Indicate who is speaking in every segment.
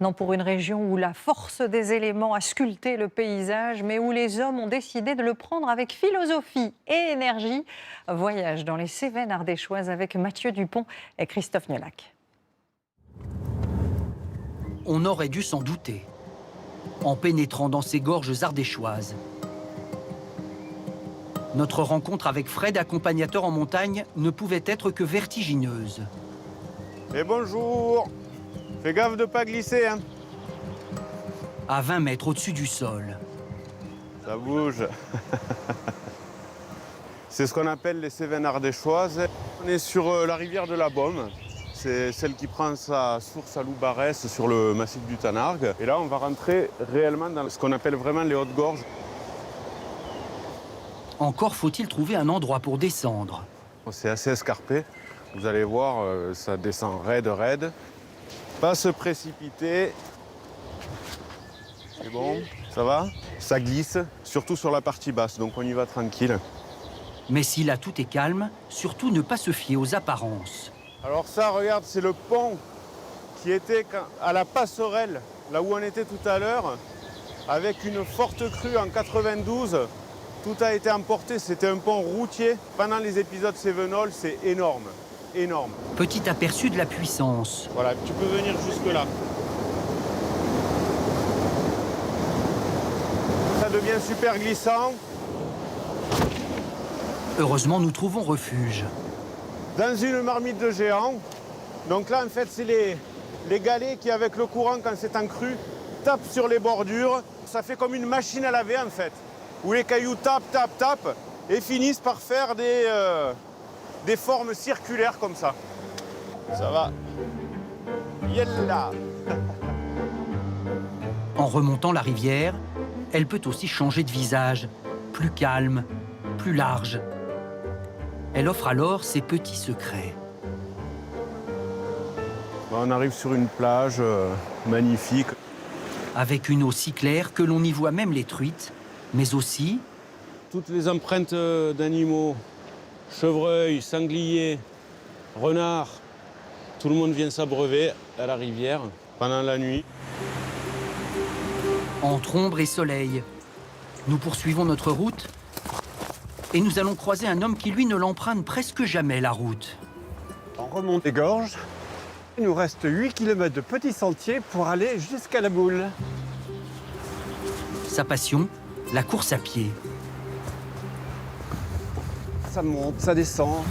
Speaker 1: Non, pour une région où la force des éléments a sculpté le paysage, mais où les hommes ont décidé de le prendre avec philosophie et énergie. Voyage dans les Cévennes ardéchoises avec Mathieu Dupont et Christophe Niolac.
Speaker 2: On aurait dû s'en douter, en pénétrant dans ces gorges ardéchoises. Notre rencontre avec Fred, accompagnateur en montagne, ne pouvait être que vertigineuse.
Speaker 3: Et bonjour! Fais gaffe de ne pas glisser, hein.
Speaker 2: À 20 mètres au-dessus du sol.
Speaker 3: Ça bouge. C'est ce qu'on appelle les Cévennes ardéchoises. On est sur la rivière de la Baume. C'est celle qui prend sa source à Loubarès sur le massif du Tanargue. Et là, on va rentrer réellement dans ce qu'on appelle vraiment les hautes gorges.
Speaker 2: Encore faut-il trouver un endroit pour descendre.
Speaker 3: C'est assez escarpé. Vous allez voir, ça descend raide. Pas se précipiter. C'est bon, ça va? Ça glisse, surtout sur la partie basse, donc on y va tranquille.
Speaker 2: Mais si là tout est calme, surtout ne pas se fier aux apparences.
Speaker 3: Alors ça, regarde, c'est le pont qui était à la passerelle, là où on était tout à l'heure, avec une forte crue en 92. Tout a été emporté, c'était un pont routier. Pendant les épisodes cévenols, c'est énorme, énorme.
Speaker 2: Petit aperçu de la puissance.
Speaker 3: Voilà, tu peux venir jusque-là. Ça devient super glissant.
Speaker 2: Heureusement, nous trouvons refuge.
Speaker 3: Dans une marmite de géant. Donc là, en fait, c'est les galets qui, avec le courant, quand c'est en crue, tapent sur les bordures. Ça fait comme une machine à laver, en fait, où les cailloux tapent, et finissent par faire des formes circulaires comme ça. Ça va. Yella.
Speaker 2: En remontant la rivière, elle peut aussi changer de visage, plus calme, plus large. Elle offre alors ses petits secrets.
Speaker 3: On arrive sur une plage magnifique.
Speaker 2: Avec une eau si claire que l'on y voit même les truites, mais aussi
Speaker 3: Toutes les empreintes d'animaux, chevreuils, sangliers, renards, tout le monde vient s'abreuver à la rivière pendant la nuit.
Speaker 2: entre ombre et soleil. Nous poursuivons notre route et nous allons croiser un homme qui, lui, ne l'emprunte presque jamais, la route.
Speaker 4: On remonte les gorges. Il nous reste 8 km de petits sentiers pour aller jusqu'à la boule.
Speaker 2: Sa passion, la course à pied.
Speaker 4: Ça monte, ça descend.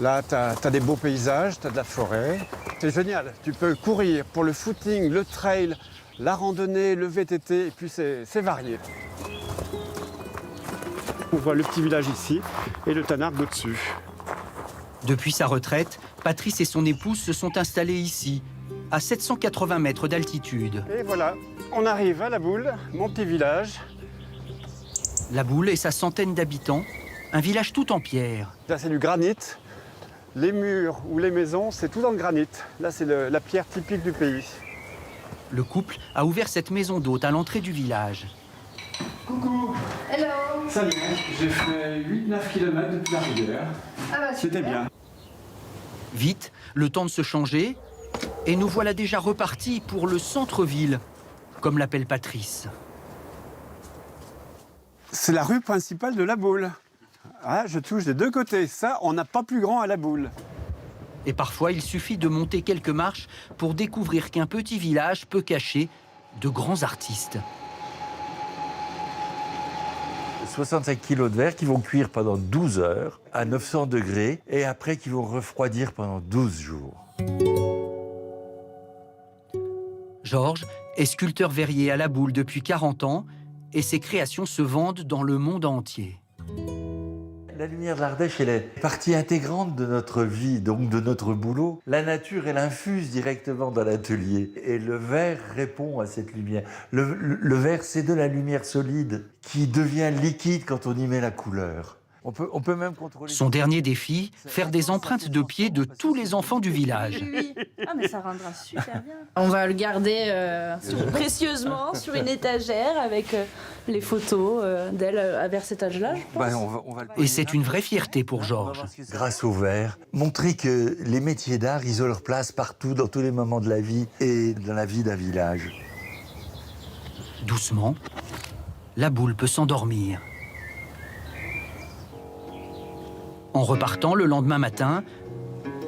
Speaker 4: Là, tu as des beaux paysages, tu as de la forêt. C'est génial. Tu peux courir pour le footing, le trail, la randonnée, le VTT, et puis c'est varié. On voit le petit village ici et le Tanargue au-dessus.
Speaker 2: Depuis sa retraite, Patrice et son épouse se sont installés ici, à 780 mètres d'altitude.
Speaker 4: Et voilà, on arrive à la boule, mon petit village.
Speaker 2: La Boule et sa centaine d'habitants, un village tout en pierre.
Speaker 4: Là, c'est du granit. Les murs ou les maisons, c'est tout dans le granit. Là, c'est la pierre typique du pays.
Speaker 2: Le couple a ouvert cette maison d'hôte à l'entrée du village.
Speaker 4: Coucou.
Speaker 5: Hello.
Speaker 4: Salut, j'ai fait 8-9 km depuis la rivière.
Speaker 5: Ah bah,
Speaker 4: C'était
Speaker 5: super.
Speaker 4: bien.
Speaker 2: Vite, le temps de se changer, et nous voilà déjà repartis pour le centre-ville, comme l'appelle Patrice.
Speaker 4: C'est la rue principale de la Boule. Ah, je touche des deux côtés. Ça, on n'a pas plus grand à la Boule.
Speaker 2: Et parfois, il suffit de monter quelques marches pour découvrir qu'un petit village peut cacher de grands artistes.
Speaker 6: 65 kilos de verre qui vont cuire pendant 12 heures à 900 degrés et après qui vont refroidir pendant 12 jours.
Speaker 2: Georges est sculpteur verrier à la Boule depuis 40 ans et ses créations se vendent dans le monde entier.
Speaker 6: La lumière de l'Ardèche, elle est partie intégrante de notre vie, donc de notre boulot. La nature, elle infuse directement dans l'atelier. Et le verre répond à cette lumière. Le verre, c'est de la lumière solide qui devient liquide quand on y met la couleur. On peut même contrôler...
Speaker 2: Son dernier défi, faire des empreintes de pied de tous les enfants du village.
Speaker 5: Oui. Ah mais ça rendra super bien. On va le garder précieusement sur une étagère avec les photos d'elle vers cet âge-là, je pense.
Speaker 6: On va
Speaker 2: Et c'est une vraie fierté pour Georges.
Speaker 6: Grâce au verre, montrer que les métiers d'art, ils ont leur place partout, dans tous les moments de la vie et dans la vie d'un village.
Speaker 2: Doucement, la boule peut s'endormir. En repartant le lendemain matin,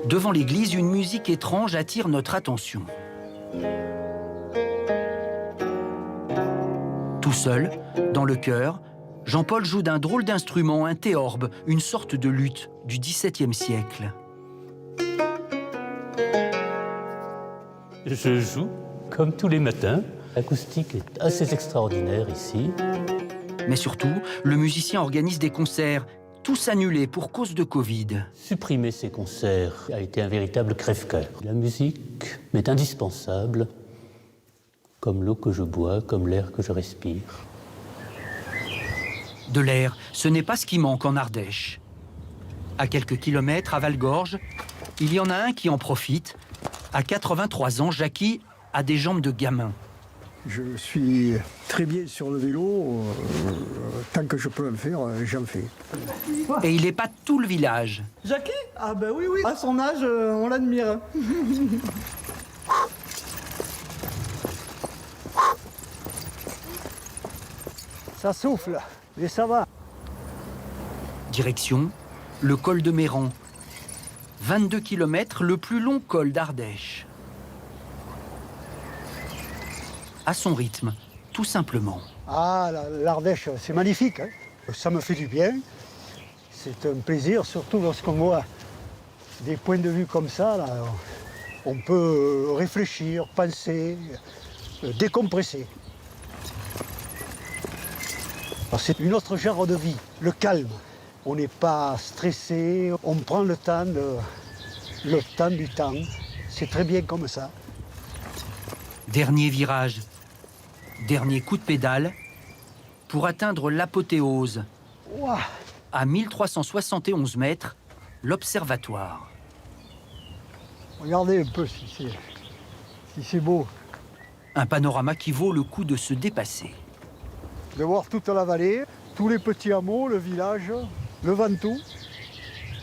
Speaker 2: devant l'église, une musique étrange attire notre attention. Tout seul, dans le chœur, Jean-Paul joue d'un drôle d'instrument, un théorbe, une sorte de luth du XVIIe siècle.
Speaker 7: Je joue comme tous les matins. L'acoustique est assez extraordinaire ici.
Speaker 2: Mais surtout, le musicien organise des concerts, tous annulés pour cause de Covid.
Speaker 7: Supprimer ces concerts a été un véritable crève-cœur. La musique m'est indispensable, comme l'eau que je bois, comme l'air que je respire.
Speaker 2: De l'air, ce n'est pas ce qui manque en Ardèche. À quelques kilomètres, à Valgorge, il y en a un qui en profite. À 83 ans, Jackie a des jambes de gamin.
Speaker 8: Je suis très bien sur le vélo. Tant que je peux en faire, j'en fais.
Speaker 2: Et il épate tout le village.
Speaker 9: Jackie? Ah ben oui, oui. À son âge, on l'admire.
Speaker 8: Ça souffle, mais ça va.
Speaker 2: Direction, le col de Méran. 22 km, le plus long col d'Ardèche. À son rythme, tout simplement.
Speaker 8: Ah, l'Ardèche, c'est magnifique. Hein. Ça me fait du bien. C'est un plaisir, surtout lorsqu'on voit des points de vue comme ça. Là, on peut réfléchir, penser, décompresser. C'est une autre genre de vie, le calme. On n'est pas stressé, on prend le temps du temps. C'est très bien comme ça.
Speaker 2: Dernier virage, dernier coup de pédale pour atteindre l'apothéose.
Speaker 8: Ouah.
Speaker 2: À 1371 mètres, l'observatoire.
Speaker 8: Regardez un peu si c'est beau.
Speaker 2: Un panorama qui vaut le coup de se dépasser.
Speaker 8: De voir toute la vallée, tous les petits hameaux, le village, le Ventoux,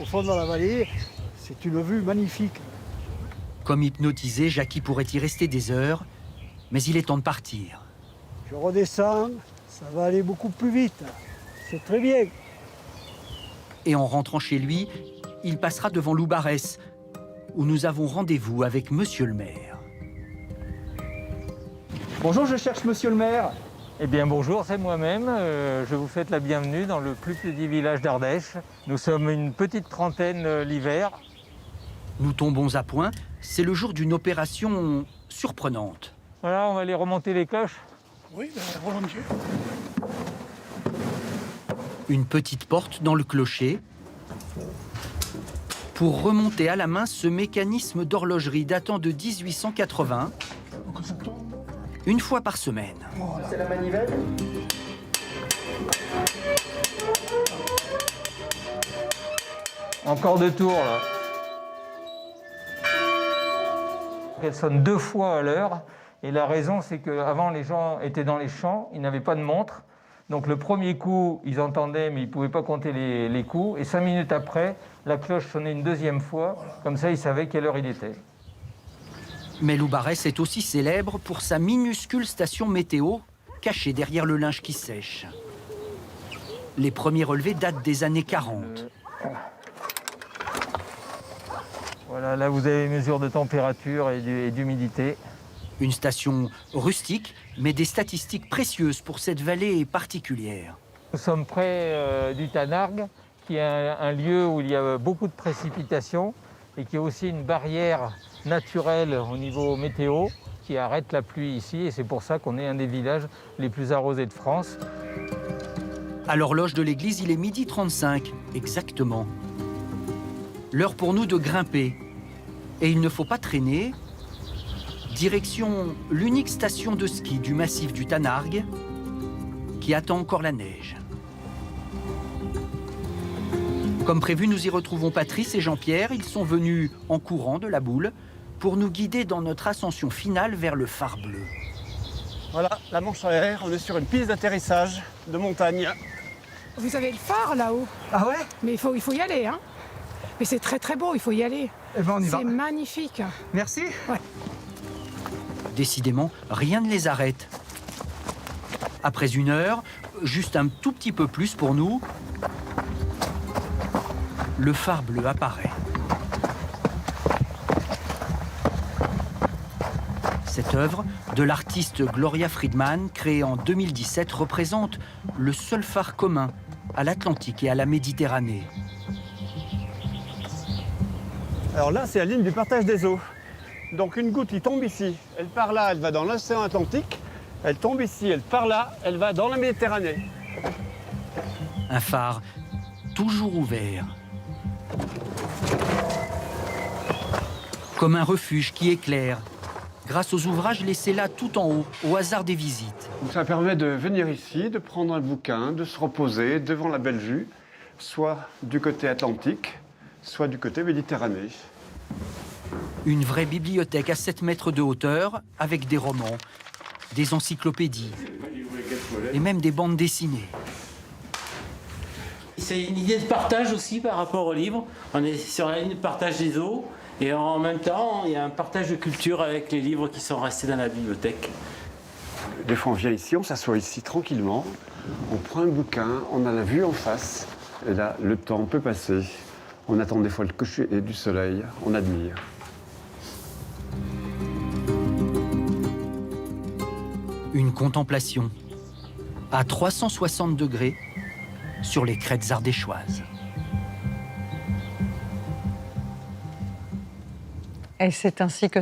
Speaker 8: au fond de la vallée, c'est une vue magnifique.
Speaker 2: Comme hypnotisé, Jackie pourrait y rester des heures, mais il est temps de partir.
Speaker 8: Je redescends, ça va aller beaucoup plus vite. C'est très bien.
Speaker 2: Et en rentrant chez lui, il passera devant Loubarès, où nous avons rendez-vous avec Monsieur le maire.
Speaker 10: Bonjour, je cherche Monsieur le maire. Eh bien bonjour, c'est moi-même. Je vous souhaite la bienvenue dans le plus petit village d'Ardèche. Nous sommes une petite trentaine l'hiver.
Speaker 2: Nous tombons à point, c'est le jour d'une opération surprenante.
Speaker 10: Voilà, on va aller remonter les cloches.
Speaker 8: Oui, volontiers.
Speaker 2: Une petite porte dans le clocher pour remonter à la main ce mécanisme d'horlogerie datant de 1880, une fois par semaine.
Speaker 9: C'est la manivelle.
Speaker 10: Encore 2 tours là. Elle sonne 2 fois à l'heure. Et la raison, c'est qu'avant, les gens étaient dans les champs, ils n'avaient pas de montre. Donc le premier coup, ils entendaient, mais ils ne pouvaient pas compter les coups. Et 5 minutes après, la cloche sonnait une deuxième fois. Comme ça, ils savaient quelle heure il était.
Speaker 2: Mais Loubarès est aussi célèbre pour sa minuscule station météo, cachée derrière le linge qui sèche. Les premiers relevés datent des années 40.
Speaker 10: Voilà, là, vous avez les mesures de température et d'humidité.
Speaker 2: Une station rustique, mais des statistiques précieuses pour cette vallée particulière.
Speaker 10: Nous sommes près du Tanargue, qui est un lieu où il y a beaucoup de précipitations et qui est aussi une barrière naturelle au niveau météo qui arrête la pluie ici. Et c'est pour ça qu'on est un des villages les plus arrosés de France.
Speaker 2: À l'horloge de l'église, il est 12h35, exactement. L'heure pour nous de grimper. Et il ne faut pas traîner. Direction l'unique station de ski du massif du Tanargue, qui attend encore la neige. Comme prévu, nous y retrouvons Patrice et Jean-Pierre. Ils sont venus en courant de la boule pour nous guider dans notre ascension finale vers le phare bleu.
Speaker 4: Voilà, la Manche à air, on est sur une piste d'atterrissage de montagne.
Speaker 11: Vous avez le phare là-haut.
Speaker 9: Ah ouais?
Speaker 11: Mais il faut y aller, hein. Mais c'est très très beau, il faut y aller.
Speaker 9: Eh ben on y va.
Speaker 11: C'est magnifique.
Speaker 9: Merci.
Speaker 2: Décidément, rien ne les arrête. Après 1 heure, juste un tout petit peu plus pour nous, le phare bleu apparaît. Cette œuvre de l'artiste Gloria Friedman, créée en 2017, représente le seul phare commun à l'Atlantique et à la Méditerranée.
Speaker 4: Alors là, c'est la ligne du partage des eaux. Donc une goutte qui tombe ici, elle part là, elle va dans l'océan Atlantique. Elle tombe ici, elle part là, elle va dans la Méditerranée.
Speaker 2: Un phare toujours ouvert. Comme un refuge qui éclaire, grâce aux ouvrages laissés là tout en haut, au hasard des visites.
Speaker 4: Donc ça permet de venir ici, de prendre un bouquin, de se reposer devant la belle vue, soit du côté Atlantique, soit du côté Méditerranée.
Speaker 2: Une vraie bibliothèque à 7 mètres de hauteur, avec des romans, des encyclopédies et même des bandes dessinées.
Speaker 7: C'est une idée de partage aussi par rapport au livre. On est sur la ligne de partage des eaux et en même temps, il y a un partage de culture avec les livres qui sont restés dans la bibliothèque.
Speaker 4: Des fois, on vient ici, on s'assoit ici tranquillement, on prend un bouquin, on a la vue en face, et là, le temps peut passer. On attend des fois le coucher du soleil, on admire.
Speaker 2: Une contemplation à 360 degrés sur les crêtes ardéchoises.
Speaker 1: Et c'est ainsi que